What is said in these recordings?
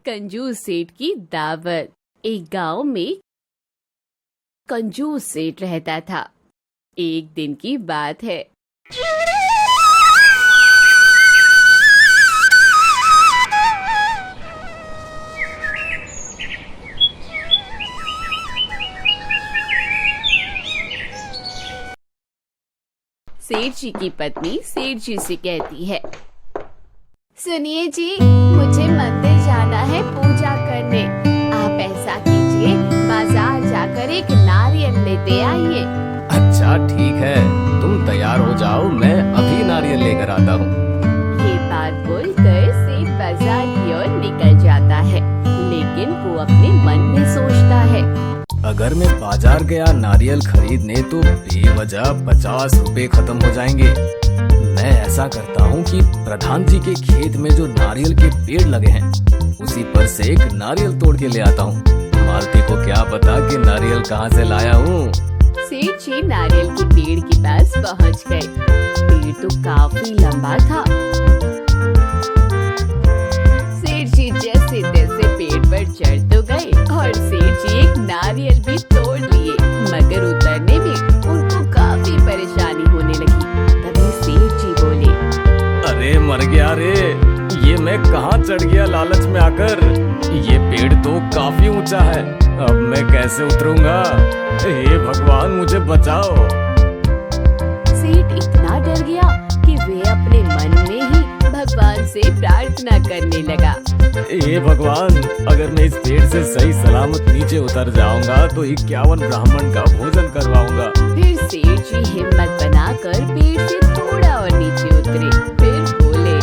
कंजूस सेठ की दावत। एक गांव में कंजूस सेठ रहता था। एक दिन की बात है। सेठ जी की पत्नी सेठ जी से कहती है, सुनिए जी, मुझे मंदिर जाना है पूजा करने। आप ऐसा कीजिए, बाजार जाकर एक नारियल लेते आइए। अच्छा ठीक है, तुम तैयार हो जाओ, मैं अभी नारियल लेकर आता हूँ। ये बात बोलकर सेठ बाजार की ओर निकल जाता है, लेकिन वो अपने मन में सोचता है, अगर मैं बाजार गया नारियल खरीदने तो बेवजह 50 रुपए खत्म हो जाएंगे। मैं ऐसा करता हूँ कि प्रधान जी के खेत में जो नारियल के पेड़ लगे हैं उसी पर से एक नारियल तोड़ के ले आता हूँ। मालती को क्या पता कि नारियल कहाँ से लाया हूँ। सेठ जी नारियल के पेड़ के पास पहुँच गए। पेड़ तो काफी लंबा था। सेठ जी जैसे तैसे पेड़ पर चढ़ तो गए और सेठ जी एक नारियल भी तोड़ लिए, मगर उतरने में उनको काफी परेशानी होने लगी। तभी सेठ जी बोले, अरे मर गया रे, ये मैं कहाँ चढ़ गया लालच में आकर। ये पेड़ तो काफी ऊंचा है, अब मैं कैसे उतरूंगा। हे भगवान मुझे बचाओ। सेठ इतना डर गया कि वे अपने मन में ही भगवान से प्रार्थना करने लगा, हे भगवान, अगर मैं इस पेड़ से सही सलामत नीचे उतर जाऊंगा तो 51 ब्राह्मण का भोजन करवाऊंगा। फिर सेठ जी हिम्मत बनाकर पेड़ से थोड़ा और नीचे उतरे। फिर बोले,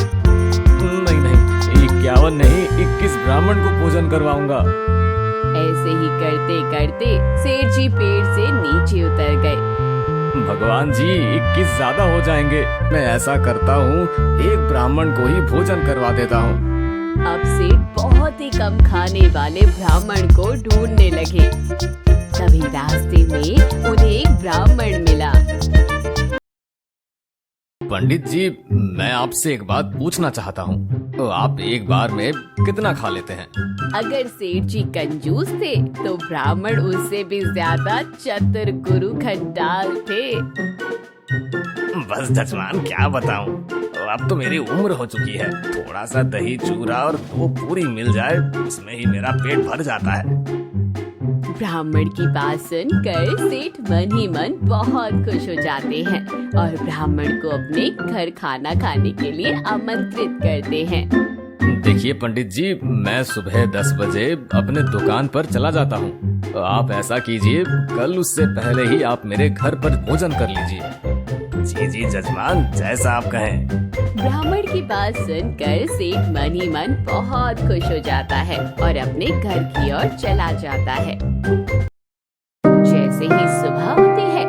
नहीं 51 नहीं, 21 ब्राह्मण को भोजन करवाऊंगा। ऐसे ही करते करते सेठ जी पेड़ से नीचे उतर गए। भगवान जी, 21 ज्यादा हो जाएंगे। मैं ऐसा करता हूँ, एक ब्राह्मण को ही भोजन करवा देता हूँ। अब सेठ बहुत ही कम खाने वाले ब्राह्मण को ढूंढने लगे। तभी रास्ते में उन्हें एक ब्राह्मण मिला। पंडित जी, मैं आपसे एक बात पूछना चाहता हूँ, तो आप एक बार में कितना खा लेते हैं? अगर सेठ जी कंजूस थे तो ब्राह्मण उससे भी ज्यादा चतुर गुरु खंडाल थे। बस जजमान क्या बताऊं, अब तो मेरी उम्र हो चुकी है। थोड़ा सा दही चूरा और 2 पूरी मिल जाए, उसमें ही मेरा पेट भर जाता है। ब्राह्मण की बात सुनकर सेठ मन ही मन बहुत खुश हो जाते हैं और ब्राह्मण को अपने घर खाना खाने के लिए आमंत्रित करते हैं। देखिए पंडित जी, मैं सुबह 10 बजे अपने दुकान पर चला जाता हूँ। तो आप ऐसा कीजिए, कल उससे पहले ही आप मेरे घर पर भोजन कर लीजिए। जी जजमान, जैसा आप कहें। ब्राह्मण की बात सुनकर सेठ मन ही मन बहुत खुश हो जाता है और अपने घर की ओर चला जाता है। जैसे ही सुबह होती है,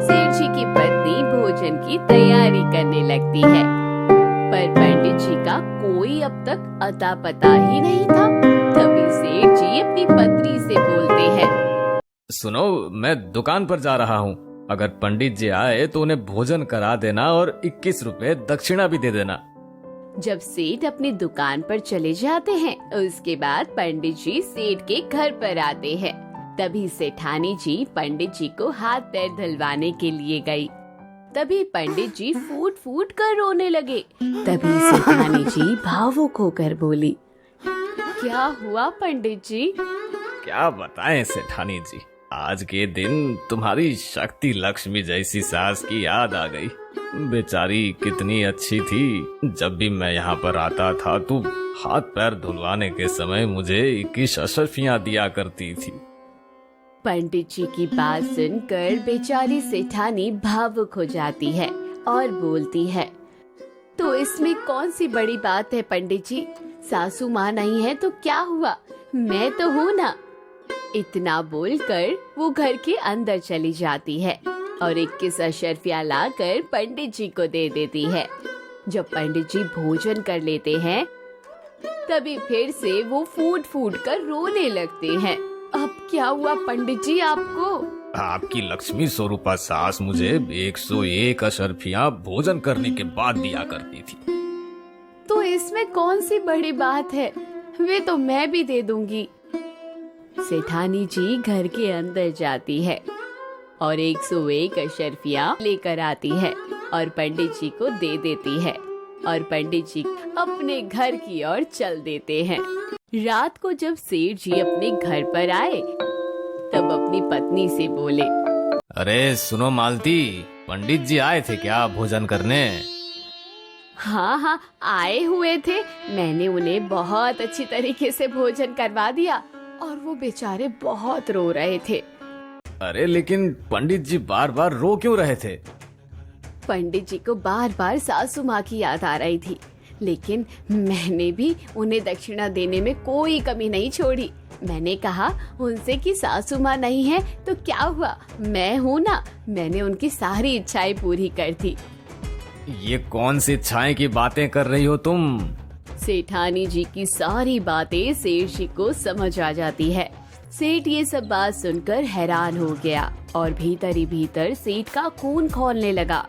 सेठ जी की पत्नी भोजन की तैयारी करने लगती है, पर पंडित जी का कोई अब तक अता पता ही नहीं था। तभी सेठ जी अपनी पत्नी से बोलते हैं, सुनो, मैं दुकान पर जा रहा हूँ। अगर पंडित जी आए तो उन्हें भोजन करा देना और 21 रुपए दक्षिणा भी दे देना। जब सेठ अपनी दुकान पर चले जाते हैं, उसके बाद पंडित जी सेठ के घर पर आते हैं। तभी सेठानी जी पंडित जी को हाथ पैर धुलवाने के लिए गई। तभी पंडित जी फूट फूट कर रोने लगे। तभी सेठानी जी भावुक होकर बोली, क्या हुआ पंडित जी? क्या बताएं सेठानी जी, आज के दिन तुम्हारी शक्ति लक्ष्मी जैसी सास की याद आ गई। बेचारी कितनी अच्छी थी। जब भी मैं यहाँ पर आता था तो हाथ पैर धुलवाने के समय मुझे 21 अशर्फियाँ दिया करती थी। पंडित जी की बात सुनकर बेचारी सेठानी भावुक हो जाती है और बोलती है, तो इसमें कौन सी बड़ी बात है पंडित जी? सासू माँ नहीं है तो क्या हुआ, मैं तो हूँ ना। इतना बोलकर वो घर के अंदर चली जाती है और 21 अशर्फियाँ लाकर पंडित जी को दे देती है। जब पंडित जी भोजन कर लेते हैं, तभी फिर से वो फूट फूट कर रोने लगते हैं। अब क्या हुआ पंडित जी आपको? आपकी लक्ष्मी स्वरूपा सास मुझे 101 अशर्फियाँ भोजन करने के बाद दिया करती थी। तो इसमें कौन सी बड़ी बात है? वे तो मैं भी दे दूंगी। सेठानी जी घर के अंदर जाती है और 101 अशर्फियाँ लेकर आती है और पंडित जी को दे देती है और पंडित जी अपने घर की ओर चल देते हैं। रात को जब सेठ जी अपने घर पर आए तब अपनी पत्नी से बोले, अरे सुनो मालती, पंडित जी आए थे क्या भोजन करने? हाँ हाँ आए हुए थे। मैंने उन्हें बहुत अच्छी तरीके से भोजन करवा दिया और वो बेचारे बहुत रो रहे थे। अरे लेकिन पंडित जी बार बार रो क्यों रहे थे? पंडित जी को बार बार सासू माँ की याद आ रही थी, लेकिन मैंने भी उन्हें दक्षिणा देने में कोई कमी नहीं छोड़ी। मैंने कहा उनसे कि सासू माँ नहीं है तो क्या हुआ, मैं हूँ ना। मैंने उनकी सारी इच्छाएं पूरी कर दी। ये कौन सी इच्छाएं की बातें कर रही हो तुम? सेठानी जी की सारी बातें सेठ जी को समझ आ जाती है। सेठ ये सब बात सुनकर हैरान हो गया और भीतर ही भीतर सेठ का खून खौलने लगा।